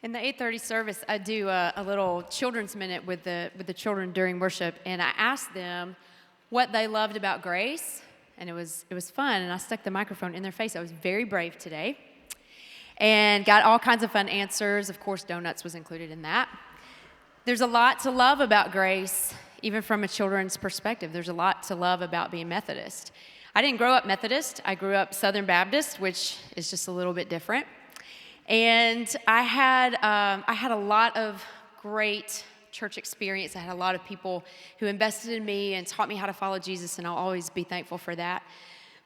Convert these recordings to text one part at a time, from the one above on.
In the 8:30 service, I do a little children's minute with the children during worship, and I asked them what they loved about grace, and it was fun. And I stuck the microphone in their face. I was very brave today, and got all kinds of fun answers. Of course, donuts was included in that. There's a lot to love about grace, even from a children's perspective. There's a lot to love about being Methodist. I didn't grow up Methodist. I grew up Southern Baptist, which is just a little bit different. And I had a lot of great church experience. I had a lot of people who invested in me and taught me how to follow Jesus, and I'll always be thankful for that.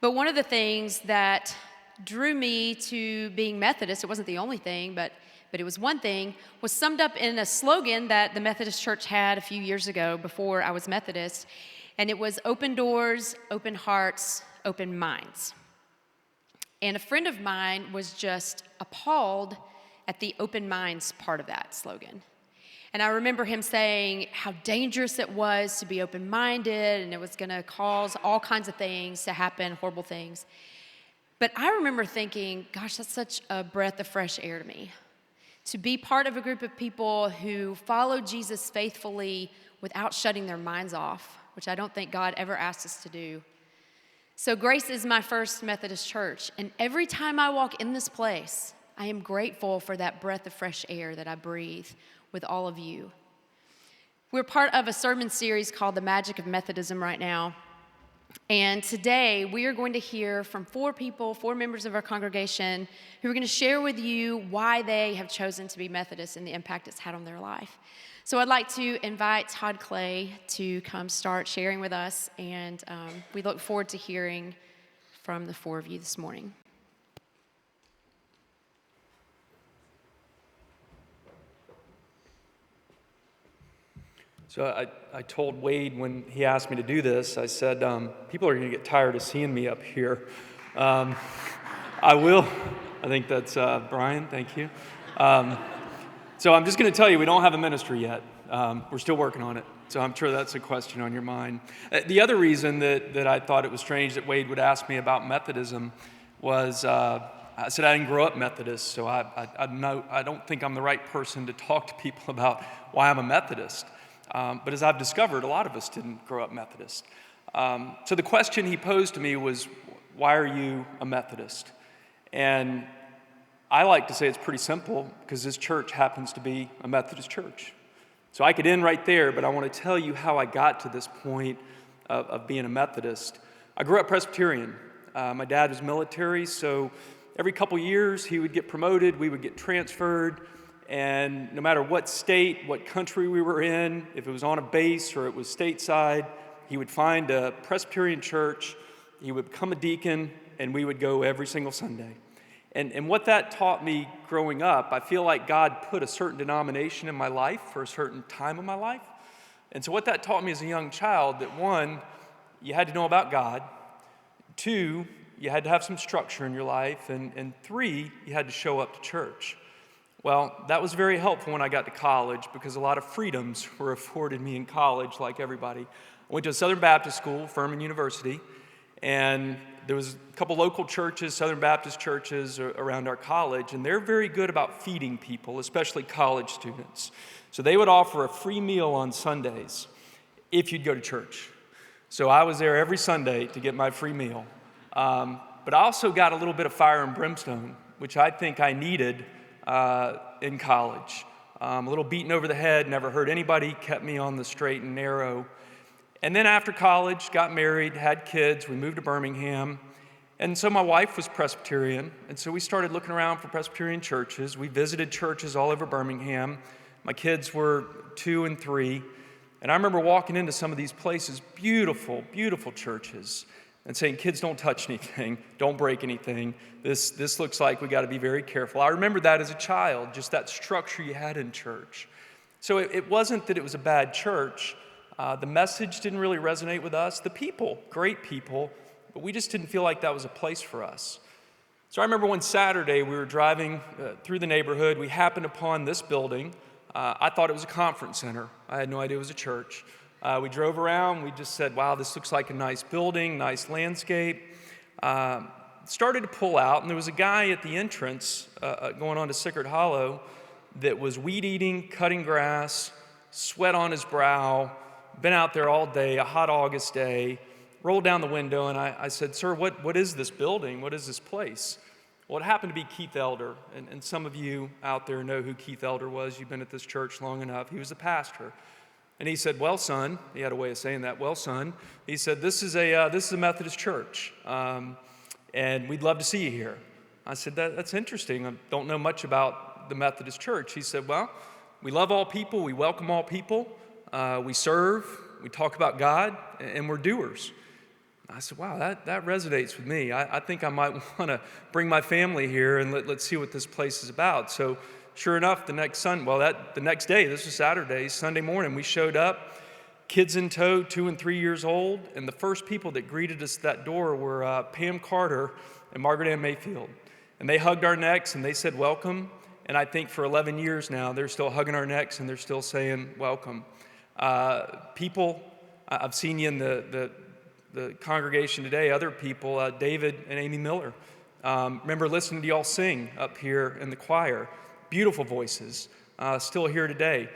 But one of the things that drew me to being Methodist, it wasn't the only thing, but it was one thing, was summed up in a slogan that the Methodist Church had a few years ago before I was Methodist, and it was open doors, open hearts, open minds. And a friend of mine was just appalled at the open minds part of that slogan. And I remember him saying how dangerous it was to be open-minded, and it was going to cause all kinds of things to happen, horrible things. But I remember thinking, gosh, that's such a breath of fresh air to me. To be part of a group of people who follow Jesus faithfully without shutting their minds off, which I don't think God ever asked us to do. So Grace is my first Methodist church, and every time I walk in this place, I am grateful for that breath of fresh air that I breathe with all of you. We're part of a sermon series called The Magic of Methodism right now, and today we are going to hear from four members of our congregation, who are going to share with you why they have chosen to be Methodist and the impact it's had on their life. So I'd like to invite Todd Clay to come start sharing with us, and we look forward to hearing from the four of you this morning. So I told Wade when he asked me to do this, I said, people are going to get tired of seeing me up here. I will. I think that's Brian, thank you. So I'm just going to tell you, we don't have a ministry yet. We're still working on it. So I'm sure that's a question on your mind. The other reason that I thought it was strange that Wade would ask me about Methodism was I said I didn't grow up Methodist, so I don't think I'm the right person to talk to people about why I'm a Methodist. But as I've discovered, a lot of us didn't grow up Methodist. So the question he posed to me was, why are you a Methodist? And I like to say it's pretty simple, because this church happens to be a Methodist church. So I could end right there, but I want to tell you how I got to this point of being a Methodist. I grew up Presbyterian. My dad was military, so every couple years he would get promoted, we would get transferred, and no matter what state, what country we were in, if it was on a base or it was stateside, he would find a Presbyterian church, he would become a deacon, and we would go every single Sunday. And what that taught me growing up, I feel like God put a certain denomination in my life for a certain time of my life. And so what that taught me as a young child, that one, you had to know about God. Two, you had to have some structure in your life. And three, you had to show up to church. Well, that was very helpful when I got to college, because a lot of freedoms were afforded me in college, like everybody. I went to a Southern Baptist school, Furman University, and there was a couple local churches, Southern Baptist churches around our college, and they're very good about feeding people, especially college students. So they would offer a free meal on Sundays if you'd go to church. So I was there every Sunday to get my free meal. But I also got a little bit of fire and brimstone, which I think I needed in college. A little beaten over the head, never hurt anybody, kept me on the straight and narrow. And then after college, got married, had kids, we moved to Birmingham. And so my wife was Presbyterian, and so we started looking around for Presbyterian churches. We visited churches all over Birmingham. My kids were 2 and 3. And I remember walking into some of these places, beautiful, beautiful churches, and saying, kids, don't touch anything, don't break anything. This looks like we got to be very careful. I remember that as a child, just that structure you had in church. So it wasn't that it was a bad church. The message didn't really resonate with us. The people, great people, but we just didn't feel like that was a place for us. So I remember one Saturday we were driving through the neighborhood. We happened upon this building. I thought it was a conference center. I had no idea it was a church. We drove around. We just said, wow, this looks like a nice building, nice landscape. Started to pull out, and there was a guy at the entrance going on to Sickert Hollow that was weed eating, cutting grass, sweat on his brow, been out there all day, a hot August day, rolled down the window, and I said, "Sir, what is this building? What is this place?" Well, it happened to be Keith Elder, and some of you out there know who Keith Elder was. You've been at this church long enough. He was the pastor. And he said, "Well, son," he had a way of saying that, "Well, son," he said, this is a Methodist church, and we'd love to see you here." I said, that's interesting. I don't know much about the Methodist church. He said, "Well, we love all people, we welcome all people, we serve, we talk about God, and we're doers." I said, "Wow, that resonates with me. I think I might want to bring my family here and let's see what this place is about." So sure enough, the next day, this was Saturday, Sunday morning, we showed up, kids in tow, 2 and 3 years old, and the first people that greeted us at that door were Pam Carter and Margaret Ann Mayfield. And they hugged our necks and they said, "Welcome." And I think for 11 years now, they're still hugging our necks and they're still saying, "Welcome." People, I've seen you in the congregation today, other people, David and Amy Miller. Remember listening to y'all sing up here in the choir. Beautiful voices, still here today.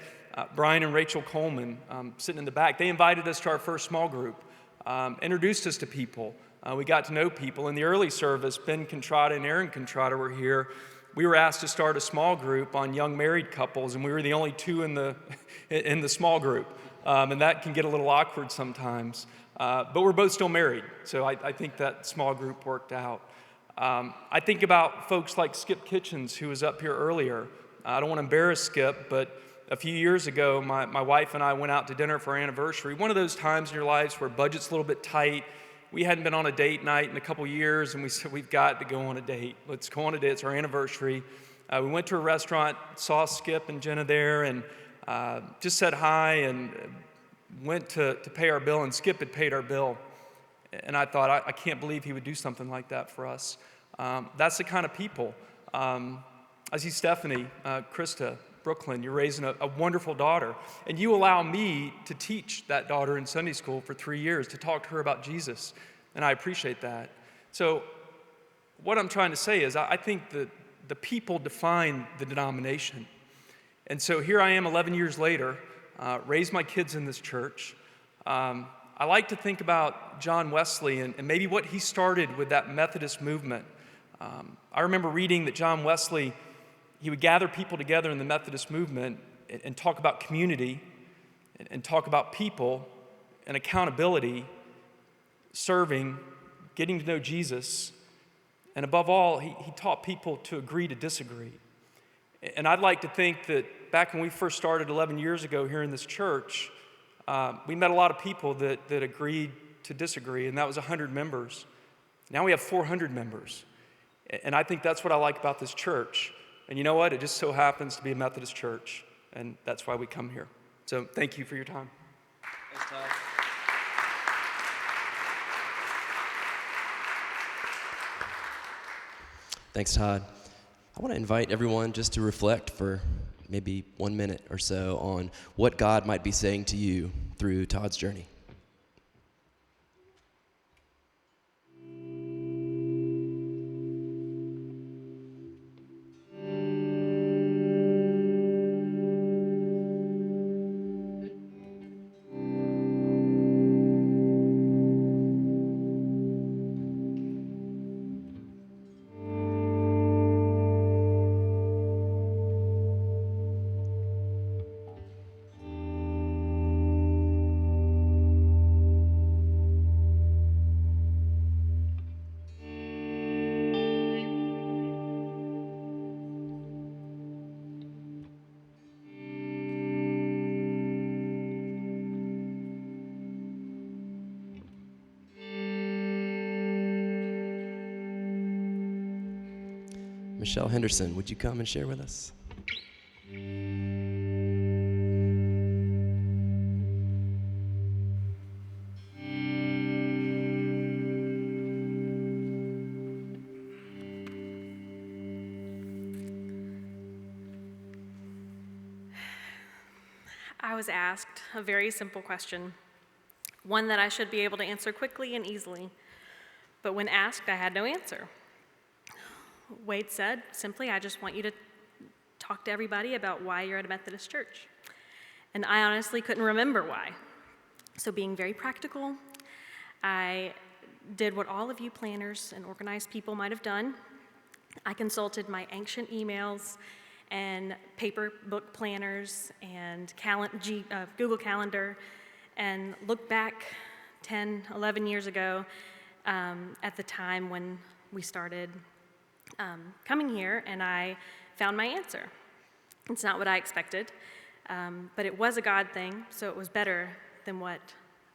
Brian and Rachel Coleman sitting in the back. They invited us to our first small group, introduced us to people. We got to know people. In the early service, Ben Contrada and Aaron Contrada were here. We were asked to start a small group on young married couples, and we were the only two in the small group. And that can get a little awkward sometimes. But we're both still married, so I think that small group worked out. I think about folks like Skip Kitchens, who was up here earlier. I don't want to embarrass Skip, but a few years ago, my wife and I went out to dinner for our anniversary. One of those times in your lives where budget's a little bit tight. We hadn't been on a date night in a couple years, and we said, we've got to go on a date. Let's go on a date. It's our anniversary. We went to a restaurant, saw Skip and Jenna there, and just said hi and went to pay our bill, and Skip had paid our bill. And I thought, I can't believe he would do something like that for us. That's the kind of people. I see Stephanie, Krista, Brooklyn, you're raising a wonderful daughter. And you allow me to teach that daughter in Sunday school for 3 years, to talk to her about Jesus. And I appreciate that. So what I'm trying to say is I think that the people define the denomination. And so here I am 11 years later, raised my kids in this church. I like to think about John Wesley and maybe what he started with that Methodist movement. I remember reading that John Wesley, he would gather people together in the Methodist movement and talk about community and talk about people and accountability, serving, getting to know Jesus, and above all, he taught people to agree to disagree. And I'd like to think that back when we first started 11 years ago here in this church, we met a lot of people that agreed to disagree, and that was 100 members. Now we have 400 members. And I think that's what I like about this church. And you know what? It just so happens to be a Methodist church, and that's why we come here. So thank you for your time. Thanks, Todd. Thanks, Todd. I want to invite everyone just to reflect for maybe 1 minute or so on what God might be saying to you through Todd's journey. Michelle Henderson, would you come and share with us? I was asked a very simple question, one that I should be able to answer quickly and easily, but when asked, I had no answer. Wade said, simply, I just want you to talk to everybody about why you're at a Methodist church. And I honestly couldn't remember why. So being very practical, I did what all of you planners and organized people might have done. I consulted my ancient emails and paper book planners and Google Calendar, and looked back 10, 11 years ago at the time when we started coming here, and I found my answer. It's not what I expected, but it was a God thing, so it was better than what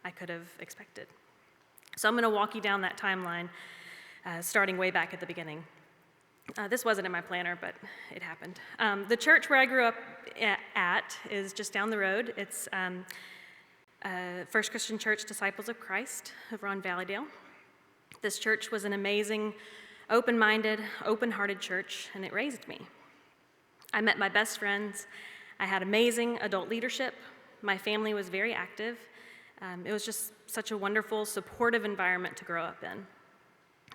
I could have expected. So I'm going to walk you down that timeline, starting way back at the beginning. This wasn't in my planner, but it happened. The church where I grew up at is just down the road. It's First Christian Church Disciples of Christ over on Valleydale. This church was an amazing, open-minded, open-hearted church, and it raised me. I met my best friends. I had amazing adult leadership. My family was very active. It was just such a wonderful, supportive environment to grow up in.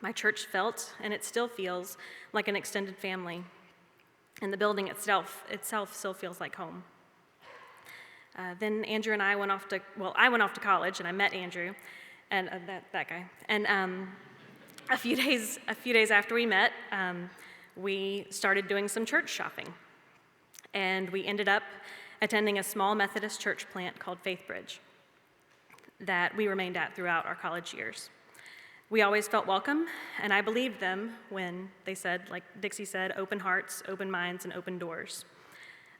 My church felt, and it still feels, like an extended family. And the building itself still feels like home. Then Andrew and I went off to college, and I met Andrew, and that guy. And a few days after we met, we started doing some church shopping. And we ended up attending a small Methodist church plant called Faith Bridge that we remained at throughout our college years. We always felt welcome, and I believed them when they said, like Dixie said, open hearts, open minds, and open doors.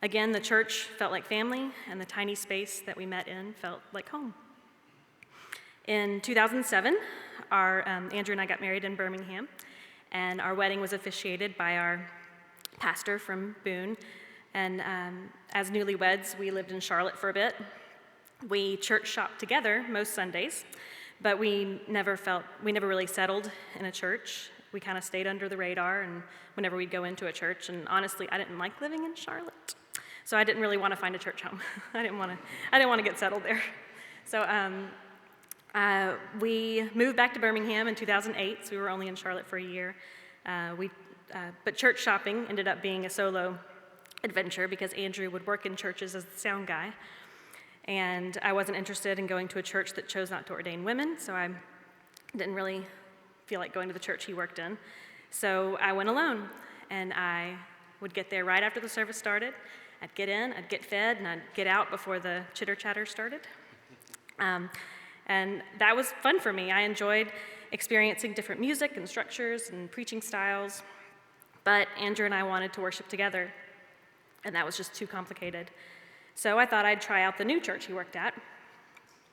Again, the church felt like family, and the tiny space that we met in felt like home. In 2007, Andrew and I got married in Birmingham, and our wedding was officiated by our pastor from Boone. And as newlyweds, we lived in Charlotte for a bit. We church shopped together most Sundays, but we never really settled in a church. We kind of stayed under the radar, and whenever we'd go into a church, and honestly, I didn't like living in Charlotte, so I didn't really want to find a church home. I didn't want to get settled there. So we moved back to Birmingham in 2008, so we were only in Charlotte for a year. But church shopping ended up being a solo adventure because Andrew would work in churches as the sound guy, and I wasn't interested in going to a church that chose not to ordain women, so I didn't really feel like going to the church he worked in. So I went alone, and I would get there right after the service started. I'd get in, I'd get fed, and I'd get out before the chitter-chatter started. And that was fun for me. I enjoyed experiencing different music and structures and preaching styles, but Andrew and I wanted to worship together, and that was just too complicated. So I thought I'd try out the new church he worked at,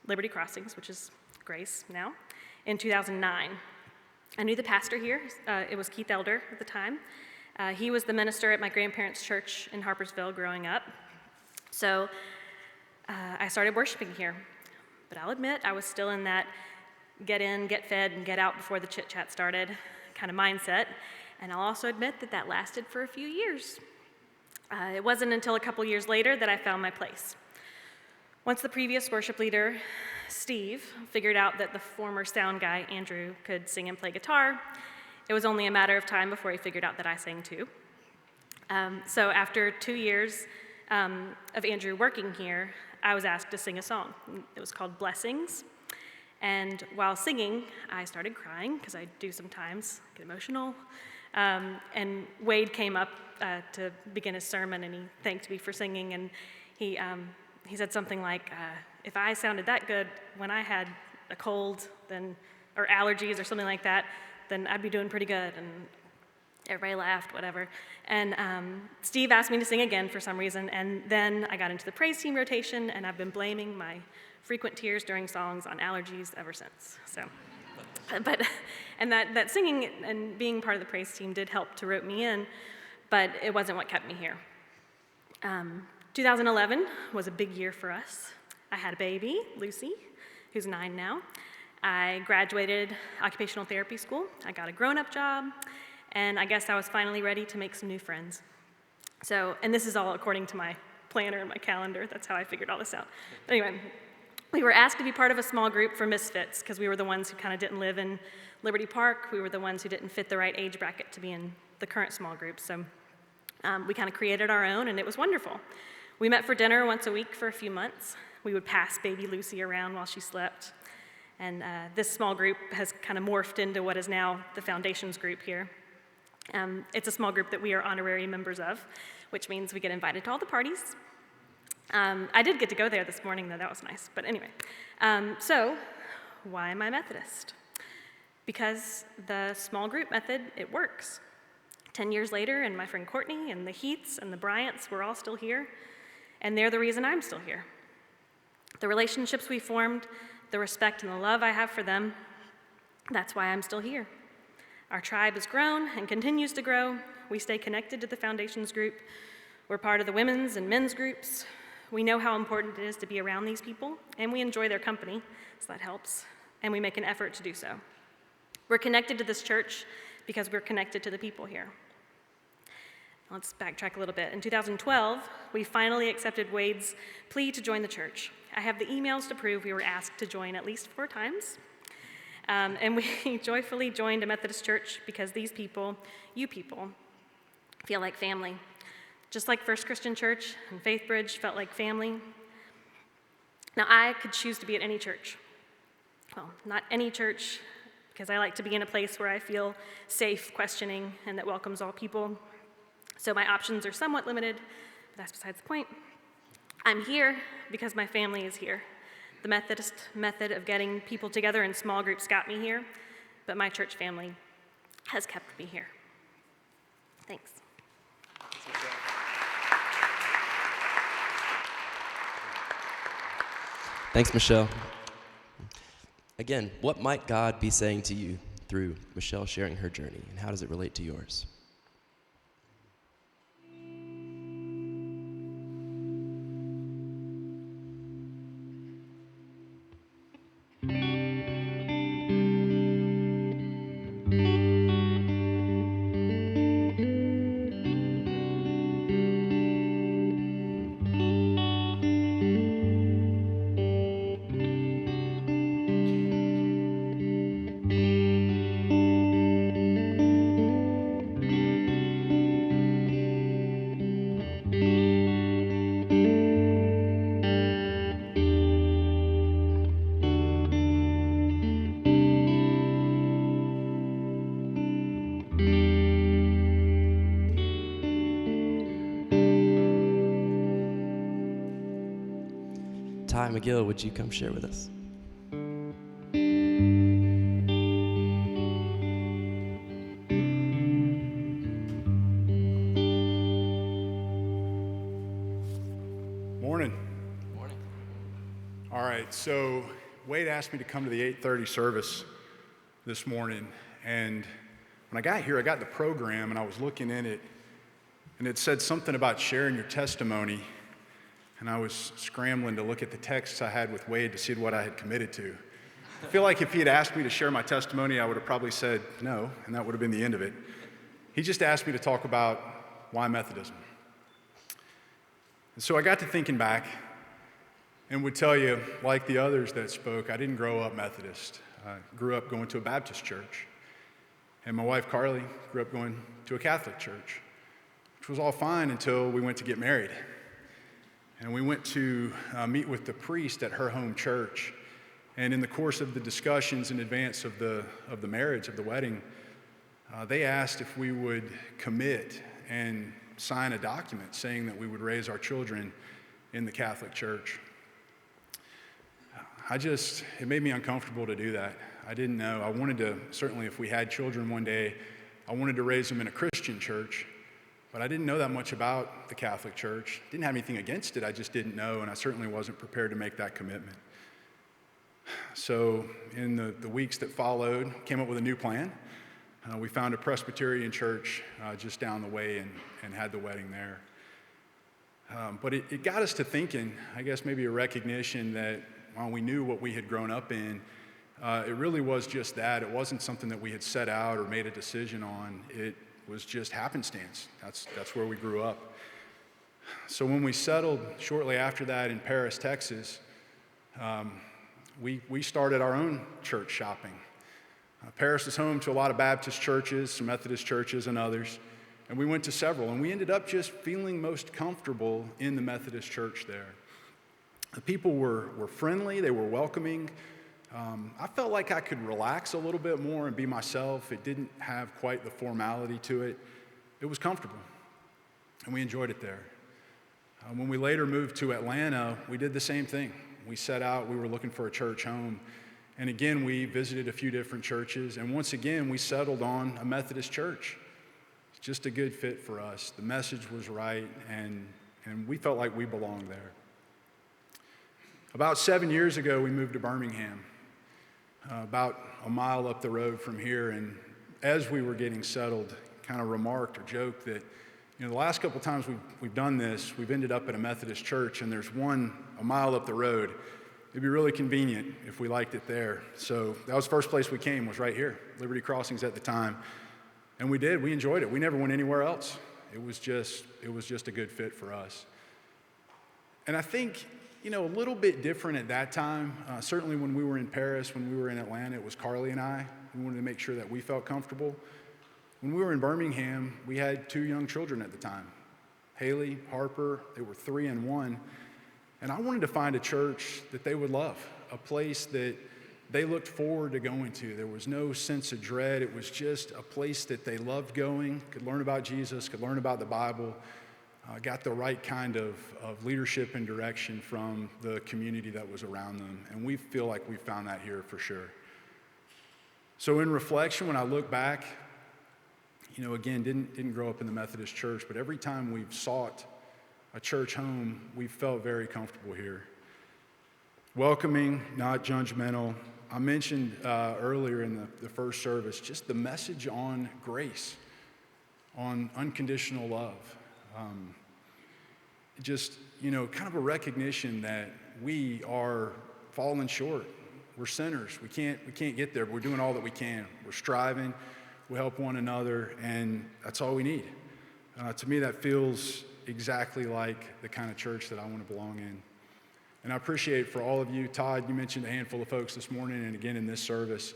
Liberty Crossings, which is Grace now, in 2009. I knew the pastor here. It was Keith Elder at the time. He was the minister at my grandparents' church in Harpersville growing up. So I started worshiping here. But I'll admit, I was still in that get in, get fed, and get out before the chit-chat started kind of mindset. And I'll also admit that lasted for a few years. It wasn't until a couple years later that I found my place. Once the previous worship leader, Steve, figured out that the former sound guy, Andrew, could sing and play guitar, it was only a matter of time before he figured out that I sang too. So after 2 years of Andrew working here, I was asked to sing a song. It was called Blessings. And while singing, I started crying, because I do sometimes get emotional. And Wade came up to begin his sermon, and he thanked me for singing. And he said something like, if I sounded that good when I had a cold or allergies or something like that, then I'd be doing pretty good. And everybody laughed, whatever. And Steve asked me to sing again for some reason, and then I got into the praise team rotation, and I've been blaming my frequent tears during songs on allergies ever since. So, and that singing and being part of the praise team did help to rope me in, but it wasn't what kept me here. 2011 was a big year for us. I had a baby, Lucy, who's 9 now. I graduated occupational therapy school. I got a grown-up job. And I guess I was finally ready to make some new friends. So, and this is all according to my planner and my calendar. That's how I figured all this out. But anyway, we were asked to be part of a small group for misfits because we were the ones who kind of didn't live in Liberty Park. We were the ones who didn't fit the right age bracket to be in the current small group. So We kind of created our own, and it was wonderful. We met for dinner once a week for a few months. We would pass baby Lucy around while she slept. And this small group has kind of morphed into what is now the Foundations group here. It's a small group that we are honorary members of, which means we get invited to all the parties. I did get to go there this morning, though. That was nice. But anyway, so why am I Methodist? Because the small group method, it works. 10 years later, and my friend Courtney and the Heaths and the Bryants were all still here, and they're the reason I'm still here. The relationships we formed, the respect and the love I have for them, that's why I'm still here. Our tribe has grown and continues to grow. We stay connected to the Foundations group. We're part of the women's and men's groups. We know how important it is to be around these people, and we enjoy their company, so that helps, and we make an effort to do so. We're connected to this church because we're connected to the people here. Let's backtrack a little bit. In 2012, we finally accepted Wade's plea to join the church. I have the emails to prove we were asked to join at least 4 times. And we joyfully joined a Methodist church because these people, you people, feel like family. Just like First Christian Church and Faith Bridge felt like family. Now, I could choose to be at any church. Well, not any church, because I like to be in a place where I feel safe questioning and that welcomes all people. So my options are somewhat limited, but that's besides the point. I'm here because my family is here. The Methodist method of getting people together in small groups got me here, but my church family has kept me here. Thanks. Thanks, Michelle. Again, what might God be saying to you through Michelle sharing her journey, and how does it relate to yours? McGill, would you come share with us? Morning. Morning. All right, so Wade asked me to come to the 8:30 service this morning, and when I got here, I got the program, and I was looking in it, and it said something about sharing your testimony. And I was scrambling to look at the texts I had with Wade to see what I had committed to. I feel like if he had asked me to share my testimony, I would have probably said no, and that would have been the end of it. He just asked me to talk about why Methodism. And so I got to thinking back and would tell you, like the others that spoke, I didn't grow up Methodist. I grew up going to a Baptist church. And my wife, Carly, grew up going to a Catholic church, which was all fine until we went to get married. And we went to meet with the priest at her home church. And in the course of the discussions in advance of the marriage, of the wedding, they asked if we would commit and sign a document saying that we would raise our children in the Catholic Church. It made me uncomfortable to do that. I didn't know. I wanted to, certainly if we had children one day, I wanted to raise them in a Christian church. But I didn't know that much about the Catholic Church. Didn't have anything against it, I just didn't know, and I certainly wasn't prepared to make that commitment. So in the weeks that followed, came up with a new plan. We found a Presbyterian church just down the way and had the wedding there. But it got us to thinking, I guess maybe a recognition that while we knew what we had grown up in, it really was just that. It wasn't something that we had set out or made a decision on. It was just happenstance. That's where we grew up. So when we settled shortly after that in Paris, Texas, we started our own church shopping. Paris is home to a lot of Baptist churches, some Methodist churches, and others. And we went to several, and we ended up just feeling most comfortable in the Methodist church there. The people were friendly, they were welcoming. I felt like I could relax a little bit more and be myself. It didn't have quite the formality to it. It was comfortable, and we enjoyed it there. When we later moved to Atlanta, we did the same thing. We set out, we were looking for a church home, and again, we visited a few different churches, and once again, we settled on a Methodist church. It's just a good fit for us. The message was right, and we felt like we belonged there. About 7 years ago, we moved to Birmingham, about a mile up the road from here, and as we were getting settled, kind of remarked or joked that, the last couple times we've done this, we've ended up at a Methodist church, and there's one a mile up the road. It'd be really convenient if we liked it there. So that was the first place we came, was right here, Liberty Crossings at the time. And we did, we enjoyed it. We never went anywhere else. It was just a good fit for us. And I think, a little bit different at that time. Certainly when we were in Paris, when we were in Atlanta, it was Carly and I. We wanted to make sure that we felt comfortable. When we were in Birmingham, we had 2 young children at the time, Haley, Harper. They were 3 and 1. And I wanted to find a church that they would love, a place that they looked forward to going to. There was no sense of dread. It was just a place that they loved going, could learn about Jesus, could learn about the Bible, got the right kind of leadership and direction from the community that was around them. And we feel like we found that here for sure. So in reflection, when I look back, again, didn't grow up in the Methodist church, but every time we've sought a church home, we felt very comfortable here. Welcoming, not judgmental. I mentioned earlier in the first service, just the message on grace, on unconditional love. Kind of a recognition that we are falling short. We're sinners. We can't get there, but we're doing all that we can. We're striving. We help one another, and that's all we need. To me, that feels exactly like the kind of church that I want to belong in. And I appreciate for all of you, Todd, you mentioned a handful of folks this morning, and again in this service,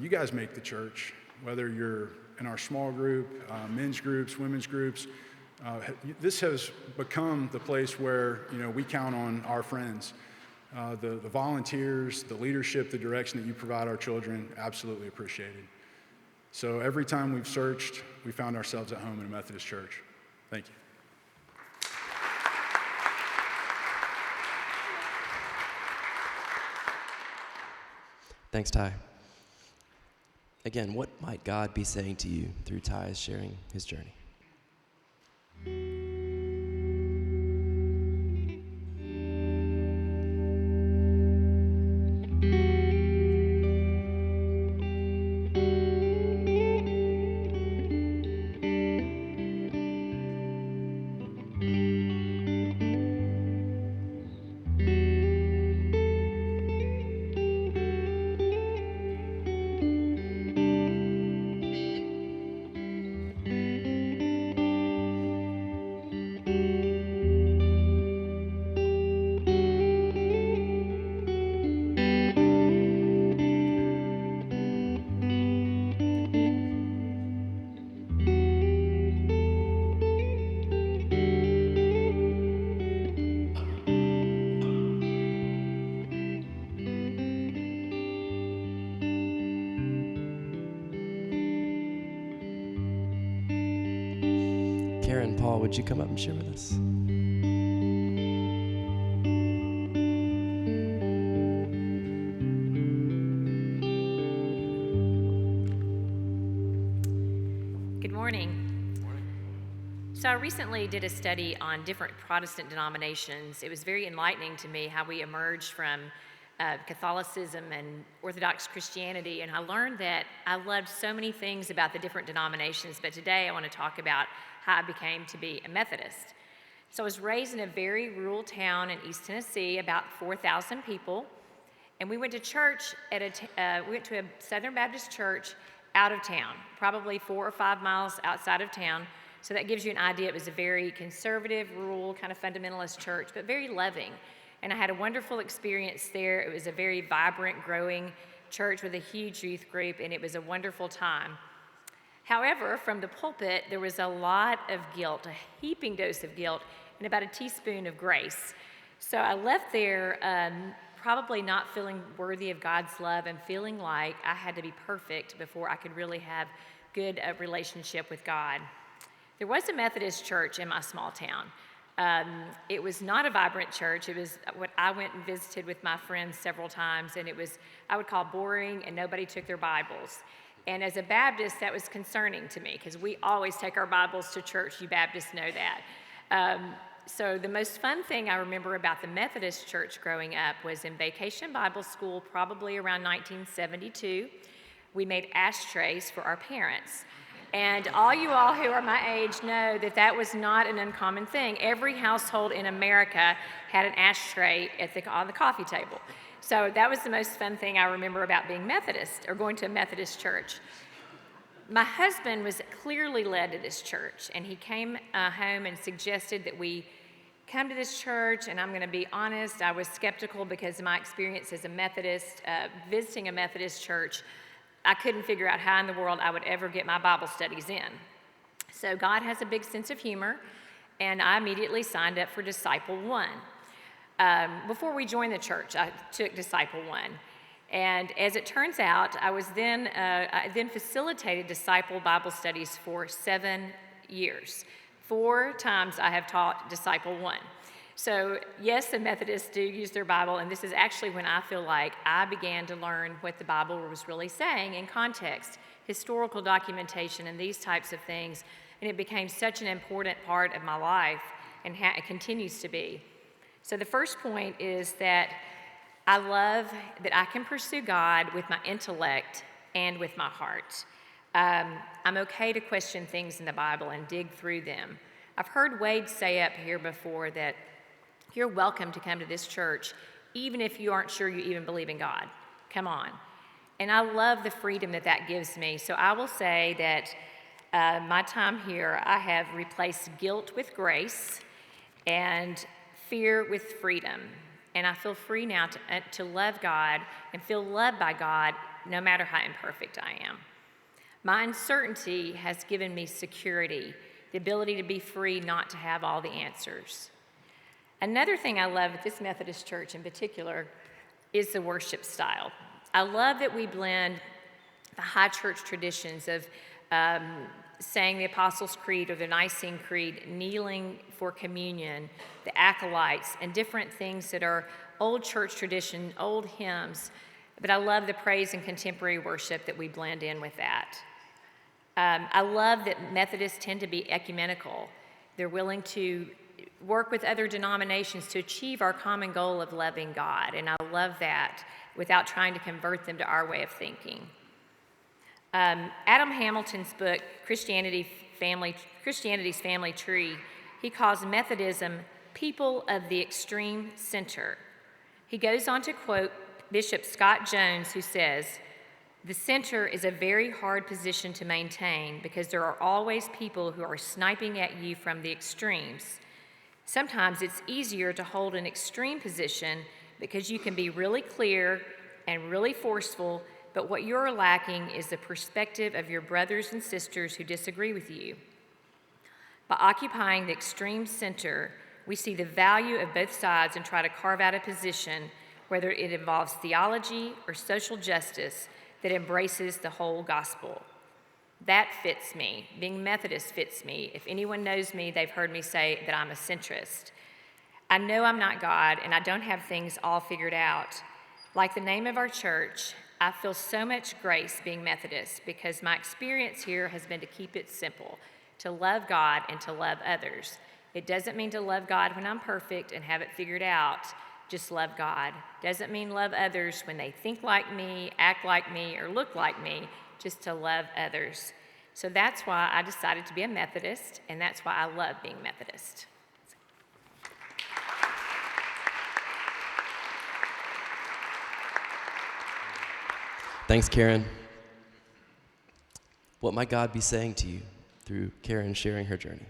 you guys make the church, whether you're in our small group, men's groups, women's groups. This has become the place where, we count on our friends. The volunteers, the leadership, the direction that you provide our children, absolutely appreciated. So every time we've searched, we found ourselves at home in a Methodist church. Thank you. Thanks, Ty. Again, what might God be saying to you through Ty's sharing his journey? Karen, Paul, would you come up and share with us? Good morning. So I recently did a study on different Protestant denominations. It was very enlightening to me how we emerged from Catholicism and Orthodox Christianity, and I learned that I loved so many things about the different denominations, but today I want to talk about how I became to be a Methodist. So I was raised in a very rural town in East Tennessee, about 4,000 people, and we went to church we went to a Southern Baptist church out of town, probably 4 or 5 miles outside of town. So that gives you an idea. It was a very conservative, rural, kind of fundamentalist church, but very loving. And I had a wonderful experience there. It was a very vibrant, growing church with a huge youth group, and it was a wonderful time. However, from the pulpit, there was a lot of guilt, a heaping dose of guilt, and about a teaspoon of grace. So I left there probably not feeling worthy of God's love and feeling like I had to be perfect before I could really have good relationship with God. There was a Methodist church in my small town. It was not a vibrant church. It was what I went and visited with my friends several times, and it was, I would call boring, and nobody took their Bibles. And as a Baptist, that was concerning to me because we always take our Bibles to church. You Baptists know that. So the most fun thing I remember about the Methodist church growing up was in Vacation Bible School, probably around 1972. We made ashtrays for our parents. And all you all who are my age know that that was not an uncommon thing. Every household in America had an ashtray on the coffee table. So that was the most fun thing I remember about being Methodist or going to a Methodist church. My husband was clearly led to this church, and he came home and suggested that we come to this church, and I'm going to be honest, I was skeptical because of my experience as a Methodist, visiting a Methodist church. I couldn't figure out how in the world I would ever get my Bible studies in. So God has a big sense of humor, and I immediately signed up for Disciple One. Before we joined the church, I took Disciple One. And as it turns out, I then facilitated disciple Bible studies for 7 years. 4 times I have taught Disciple One. So yes, the Methodists do use their Bible, and this is actually when I feel like I began to learn what the Bible was really saying in context, historical documentation, and these types of things. And it became such an important part of my life, and it continues to be. So the first point is that I love that I can pursue God with my intellect and with my heart. I'm okay to question things in the Bible and dig through them. I've heard Wade say up here before that you're welcome to come to this church even if you aren't sure you even believe in God. Come on. And I love the freedom that that gives me. So I will say that my time here, I have replaced guilt with grace and fear with freedom. And I feel free now to love God and feel loved by God no matter how imperfect I am. My uncertainty has given me security, the ability to be free not to have all the answers. Another thing I love at this Methodist church in particular is the worship style. I love that we blend the high church traditions of saying the Apostles' Creed or the Nicene Creed, kneeling for communion, the acolytes, and different things that are old church tradition, old hymns. But I love the praise and contemporary worship that we blend in with that. I love that Methodists tend to be ecumenical. They're willing to work with other denominations to achieve our common goal of loving God, and I love that without trying to convert them to our way of thinking. Adam Hamilton's book, Christianity's Family Tree, he calls Methodism people of the extreme center. He goes on to quote Bishop Scott Jones, who says, "The center is a very hard position to maintain because there are always people who are sniping at you from the extremes. Sometimes it's easier to hold an extreme position because you can be really clear and really forceful, but what you're lacking is the perspective of your brothers and sisters who disagree with you. By occupying the extreme center, we see the value of both sides and try to carve out a position, whether it involves theology or social justice, that embraces the whole gospel. That fits me. Being Methodist fits me. If anyone knows me, they've heard me say that I'm a centrist. I know I'm not God, and I don't have things all figured out. Like the name of our church, I feel so much grace being Methodist because my experience here has been to keep it simple, to love God and to love others. It doesn't mean to love God when I'm perfect and have it figured out. Just love God. Doesn't mean love others when they think like me, act like me, or look like me, just to love others. So that's why I decided to be a Methodist, and that's why I love being Methodist. Thanks, Karen. What might God be saying to you through Karen sharing her journey?